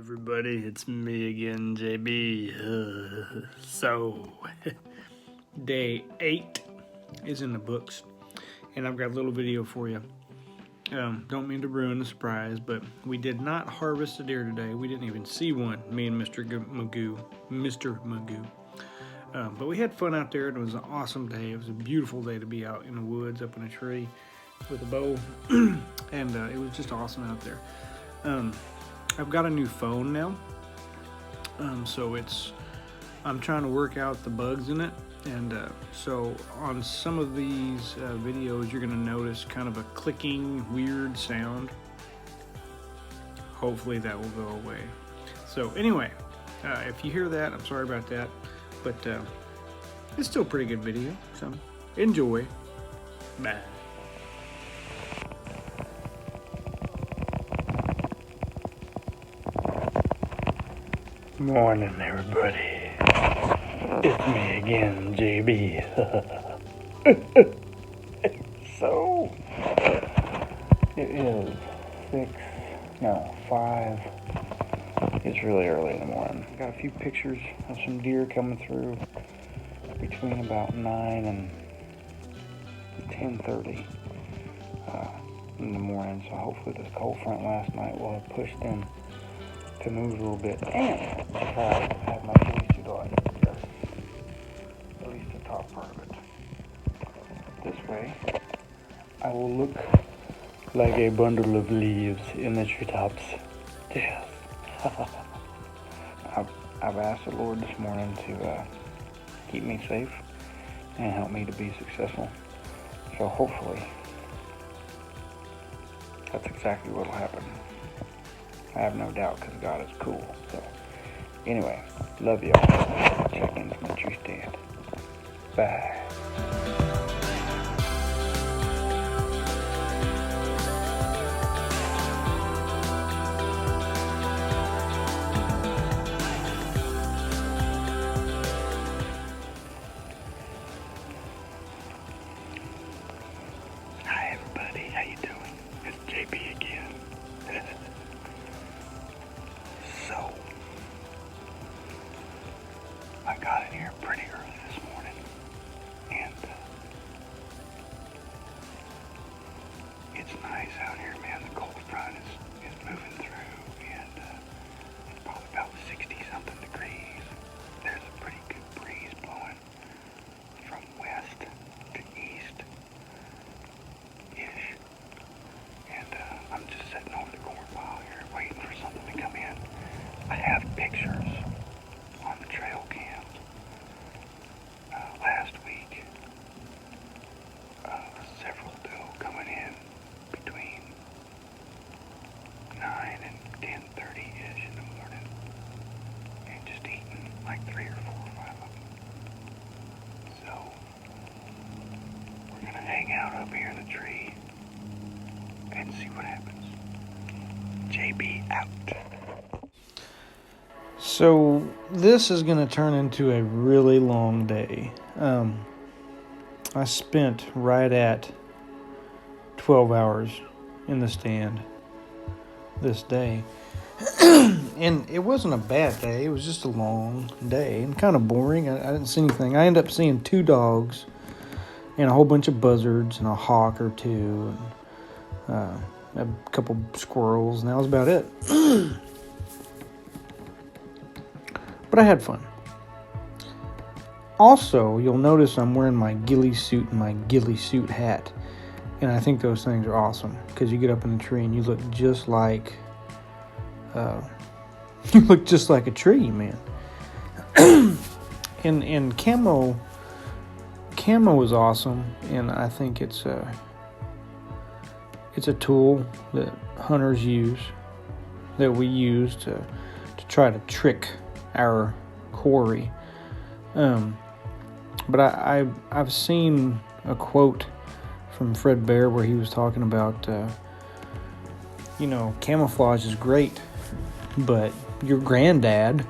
Everybody, it's me again, JB. Day 8 is in the books, and I've got a little video for you. Don't mean to ruin the surprise, but we did not harvest a deer today. We didn't even see one, me and Mr. Magoo. But we had fun out there, and it was an awesome day. It was a beautiful day to be out in the woods, up in a tree with a bow, and it was just awesome out there. I've got a new phone now, so I'm trying to work out the bugs in it, and so on some of these videos you're going to notice kind of a clicking weird sound. Hopefully that will go away. So anyway, if you hear that, I'm sorry about that, but it's still a pretty good video, so enjoy. Bye. Morning, everybody. It's me again, JB. So, it is 5. It's really early in the morning. Got a few pictures of some deer coming through between about 9 and 10:30 in the morning. So hopefully this cold front last night will have pushed them to move a little bit, and I have my ghillie suit on here, at least the top part of it. This way, I will look like a bundle of leaves in the treetops. Yes. I've asked the Lord this morning to keep me safe and help me to be successful. So hopefully, that's exactly what will happen. I have no doubt, because God is cool. So, anyway, love y'all. Check in from the tree stand. Bye. Hi, everybody. How you doing? It's JB again. So, I got in here pretty early this morning, and it's nice out here, man. The cold front is moving through, and it's probably about 60-something degrees. There's a pretty good breeze blowing from west to east-ish, and I'm just sitting over the corn pile here waiting for something to come in. I have pictures on the trail cams last week of several doe coming in between 9 and 10:30-ish in the morning and just eating like 3 or 4 or 5 of them. So we're going to hang out up here in the tree and see what happens. JB out. So this is going to turn into a really long day. I spent right at 12 hours in the stand this day. And it wasn't a bad day. It was just a long day and kind of boring. I didn't see anything. I ended up seeing 2 dogs and a whole bunch of buzzards and a hawk or 2 and a couple squirrels, and that was about it. But I had fun. Also, you'll notice I'm wearing my ghillie suit and my ghillie suit hat. And I think those things are awesome, because you get up in the tree and you look just like a tree, man. and camo is awesome, and I think it's a tool that hunters use, that we use to try to trick our quarry. But I've seen a quote from Fred Bear where he was talking about camouflage is great, but your granddad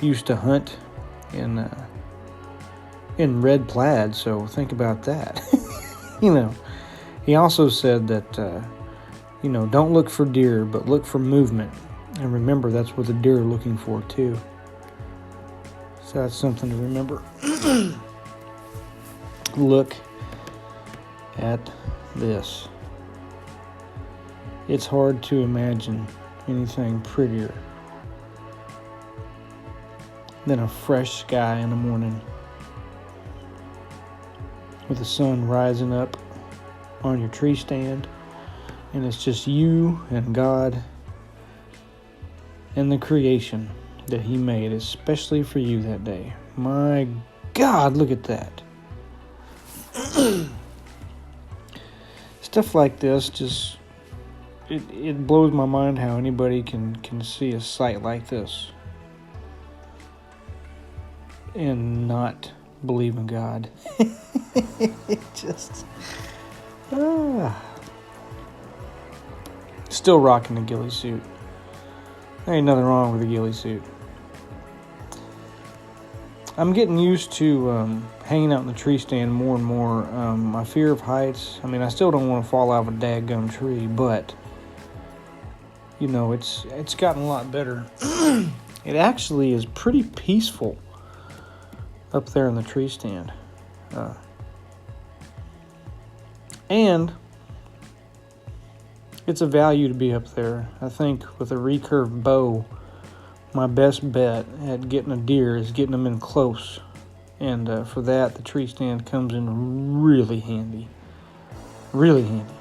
used to hunt in red plaid, so think about that. He also said that don't look for deer, but look for movement. And remember, that's what the deer are looking for too. So that's something to remember. Look at this. It's hard to imagine anything prettier than a fresh sky in the morning with the sun rising up on your tree stand, and it's just you and God and the creation that He made especially for you that day. My God, look at that. Stuff like this just it blows my mind how anybody can see a sight like this and not believe in God. It just still rocking the ghillie suit. There ain't nothing wrong with the ghillie suit. I'm getting used to hanging out in the tree stand more and more. My fear of heights, I mean, I still don't want to fall out of a daggum tree, but you know, it's gotten a lot better. It actually is pretty peaceful up there in the tree stand. And it's a value to be up there. I think with a recurve bow, my best bet at getting a deer is getting them in close. And for that, the tree stand comes in really handy. Really handy.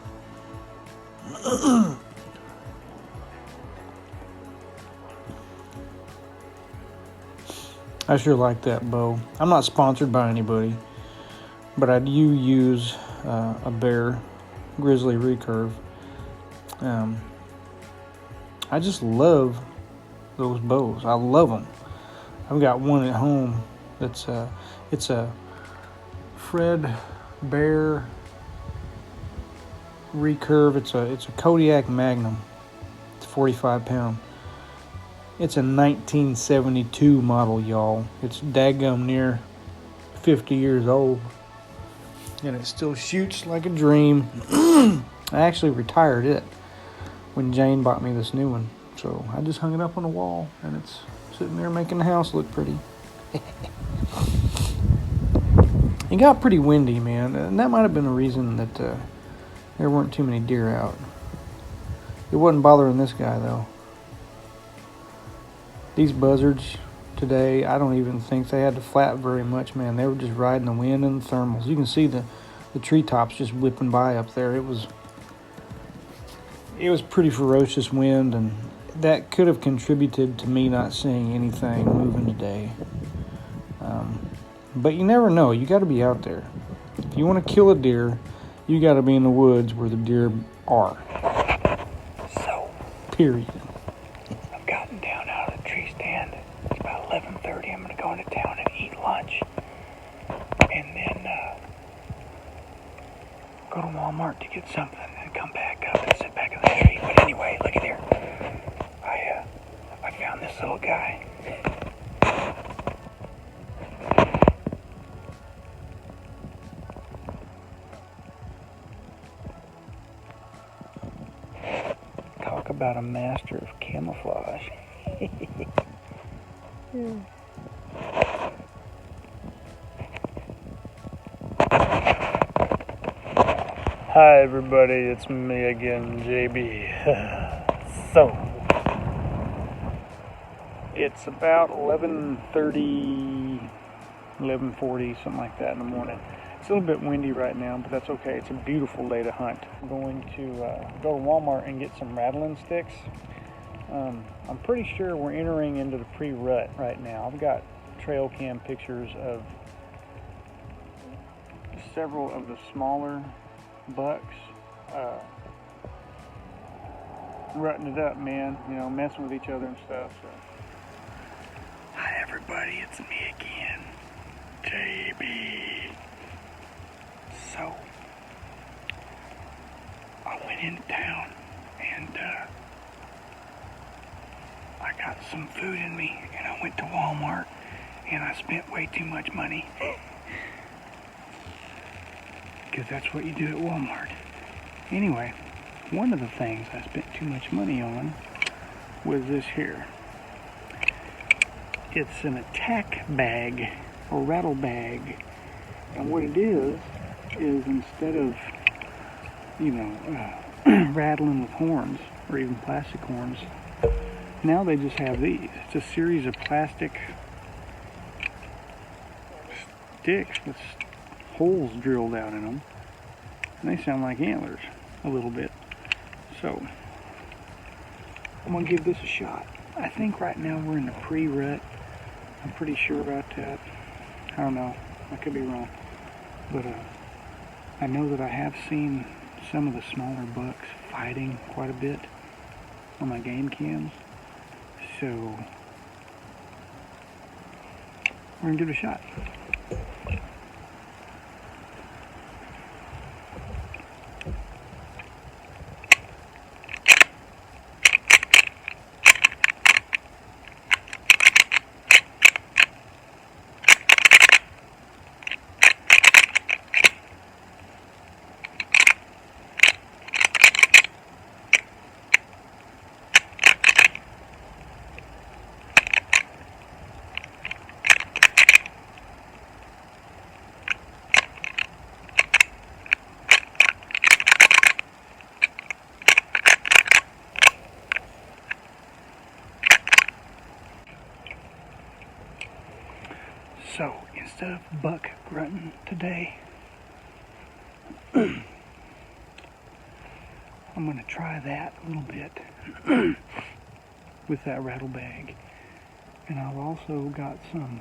I sure like that bow. I'm not sponsored by anybody, but I do use a Bear Grizzly recurve. I just love those bows. I love them. I've got one at home that's it's a Fred Bear recurve. It's a Kodiak Magnum. It's 45 pound. It's a 1972 model, y'all. It's daggum near 50 years old, and it still shoots like a dream. I actually retired it when Jane bought me this new one, so I just hung it up on the wall, and it's sitting there making the house look pretty. It got pretty windy, man, and that might have been the reason that there weren't too many deer out. It wasn't bothering this guy, though. These buzzards today, I don't even think they had to flap very much, man. They were just riding the wind and the thermals. You can see the treetops just whipping by up there. It was pretty ferocious wind, and that could have contributed to me not seeing anything moving today. But you never know. You got to be out there. If you want to kill a deer, you got to be in the woods where the deer are. So, period. I've gotten down out of the tree stand. It's about 11:30. I'm going to go into town and eat lunch. And then go to Walmart to get something and come back up and sit back in the tree. But anyway, look at here. I found this little guy. Talk about a master of camouflage. Hi everybody, it's me again, JB. So, it's about 11:30, 11:40, something like that in the morning. It's a little bit windy right now, but that's okay. It's a beautiful day to hunt. I'm going to go to Walmart and get some rattling sticks. I'm pretty sure we're entering into the pre-rut right now. I've got trail cam pictures of several of the smaller bucks rutting it up, man. You know, messing with each other and stuff. So. Hi everybody, it's me again, JB. So, I went into town and I got some food in me, and I went to Walmart and I spent way too much money. Because that's what you do at Walmart. Anyway, one of the things I spent too much money on was this here. It's an attack bag, or rattle bag. And what it is instead of, rattling with horns, or even plastic horns, now they just have these. It's a series of plastic sticks with holes drilled out in them. And they sound like antlers a little bit. So, I'm going to give this a shot. I think right now we're in the pre-rut. I'm pretty sure about that. I don't know. I could be wrong. But I know that I have seen some of the smaller bucks fighting quite a bit on my game cams. So, we're going to give it a shot. So, instead of buck grunting today, I'm going to try that a little bit with that rattle bag. And I've also got some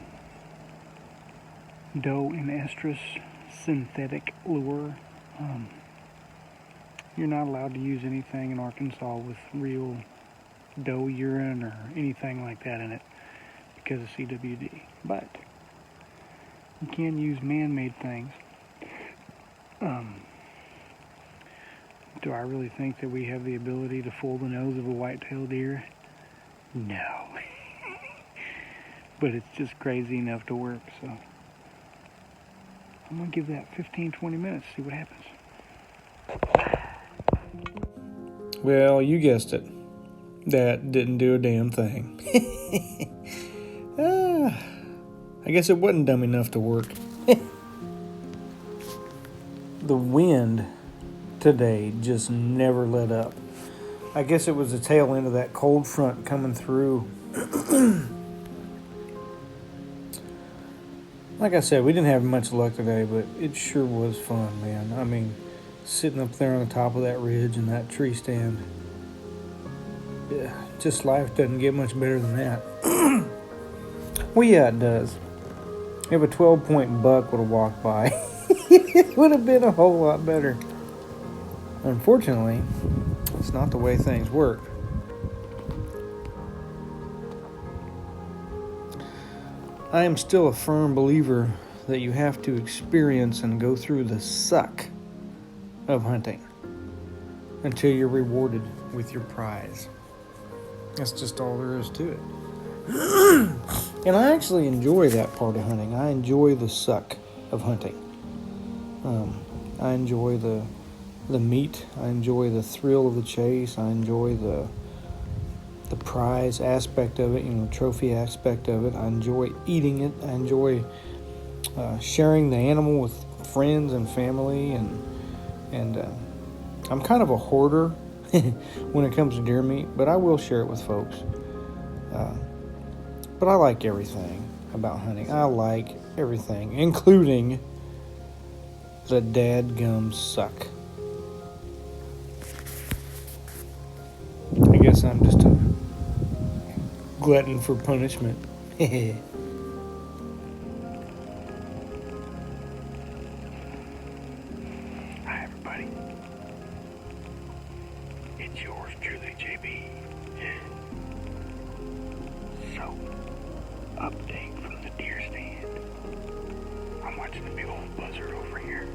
doe and estrus synthetic lure. You're not allowed to use anything in Arkansas with real doe urine or anything like that in it because of CWD. But you can use man-made things. Do I really think that we have the ability to fool the nose of a white-tailed deer? No. But it's just crazy enough to work, so I'm going to give that 15-20 minutes, see what happens. Well, you guessed it. That didn't do a damn thing. I guess it wasn't dumb enough to work. The wind today just never let up. I guess it was the tail end of that cold front coming through. Like I said, we didn't have much luck today, but it sure was fun, man. I mean, sitting up there on the top of that ridge and that tree stand. Yeah, just life doesn't get much better than that. Well, yeah, it does. If a 12-point buck would have walked by, it would have been a whole lot better. Unfortunately, it's not the way things work. I am still a firm believer that you have to experience and go through the suck of hunting until you're rewarded with your prize. That's just all there is to it. And I actually enjoy that part of hunting. I enjoy the suck of hunting. I enjoy the meat. I enjoy the thrill of the chase. I enjoy the prize aspect of it, trophy aspect of it. I enjoy eating it. I enjoy sharing the animal with friends and family, and I'm kind of a hoarder when it comes to deer meat, but I will share it with folks. But I like everything about hunting. I like everything, including the dadgum suck. I guess I'm just a glutton for punishment. Hi, everybody. It's yours truly, JB. So, update from the deer stand. I'm watching the big old buzzard over here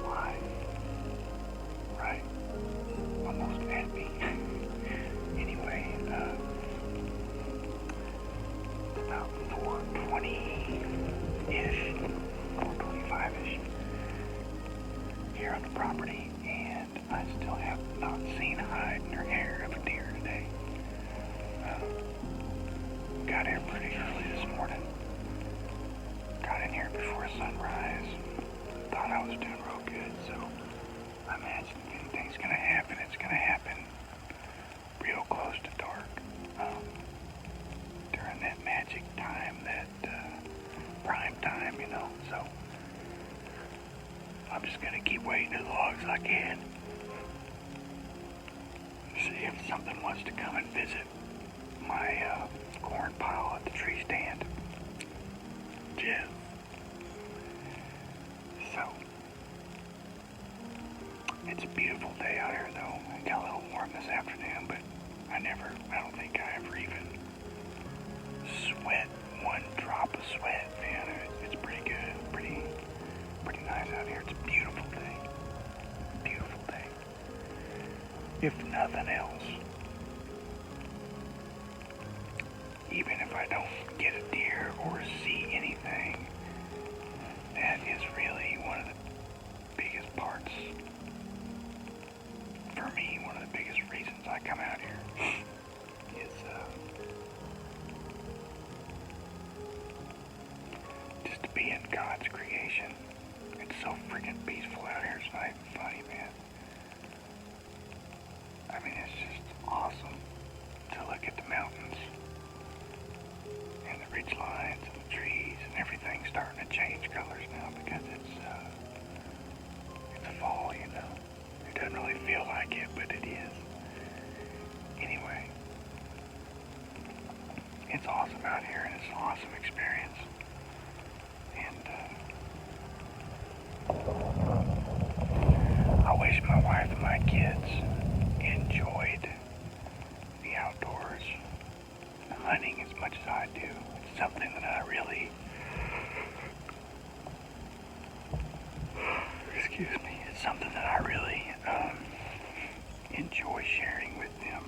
fly. Right? Almost at me. Anyway, about 4:20-ish, 4:25-ish here on the property, and I still have not seen a hide nor hair of a deer today. got here pretty early this morning. Got in here before sunrise. Thought I was doing real good, so I imagine if anything's gonna happen, it's gonna happen real close to dark. During that magic time, that prime time, so I'm just gonna keep waiting as long as I can. See if something wants to come and visit my corn pile at the tree stand. Jim. So, it's a beautiful day out here though. It got a little warm this afternoon, but I don't think I ever even sweat one drop of sweat, man. It's pretty good, pretty nice out here. It's a beautiful day. Beautiful day. If nothing else, even if I don't get a deer or see anything, that is really one of the biggest parts, for me, one of the biggest reasons I come out here is just to be in God's creation. It's so freaking peaceful out here. It's not even funny, man. I mean, it's just awesome to look at the mountains and the ridge lines and the trees and everything starting to change colors now because it's fall, It doesn't really feel like it, but it is. Anyway, it's awesome out here and it's an awesome experience. And I wish my wife and my kids enjoyed the outdoors, hunting as much as I do. It's something that I really, it's something that I really enjoy sharing with them.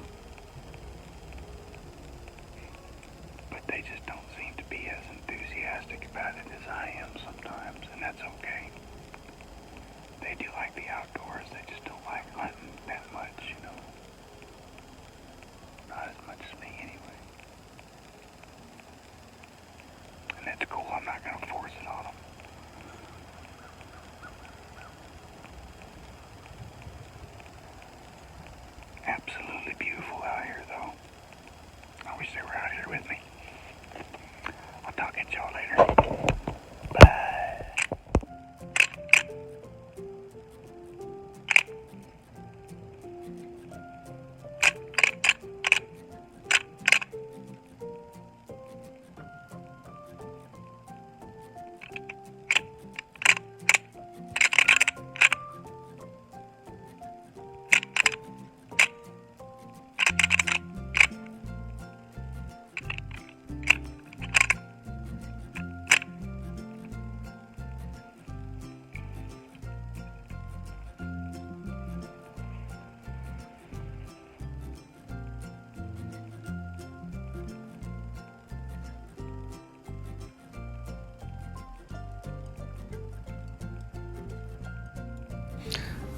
But they just don't seem to be as enthusiastic about it as I am sometimes, and that's okay. They do like the outdoors, they just don't like hunting that much, Not as much as me anyway. And that's cool, I'm not going to force it on them. Absolutely beautiful out here, though. I wish they were out here with me. I'll talk to y'all later. Bye.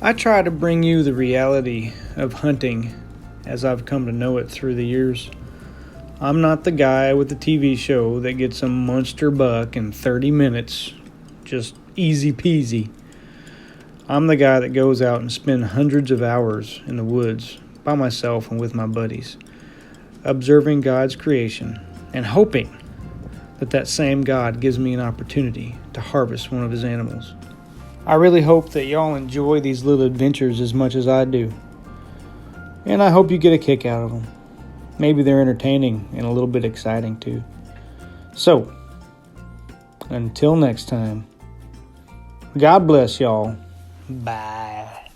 I try to bring you the reality of hunting as I've come to know it through the years. I'm not the guy with the TV show that gets a monster buck in 30 minutes, just easy peasy. I'm the guy that goes out and spends hundreds of hours in the woods by myself and with my buddies, observing God's creation and hoping that same God gives me an opportunity to harvest one of his animals. I really hope that y'all enjoy these little adventures as much as I do. And I hope you get a kick out of them. Maybe they're entertaining and a little bit exciting too. So, until next time, God bless y'all. Bye.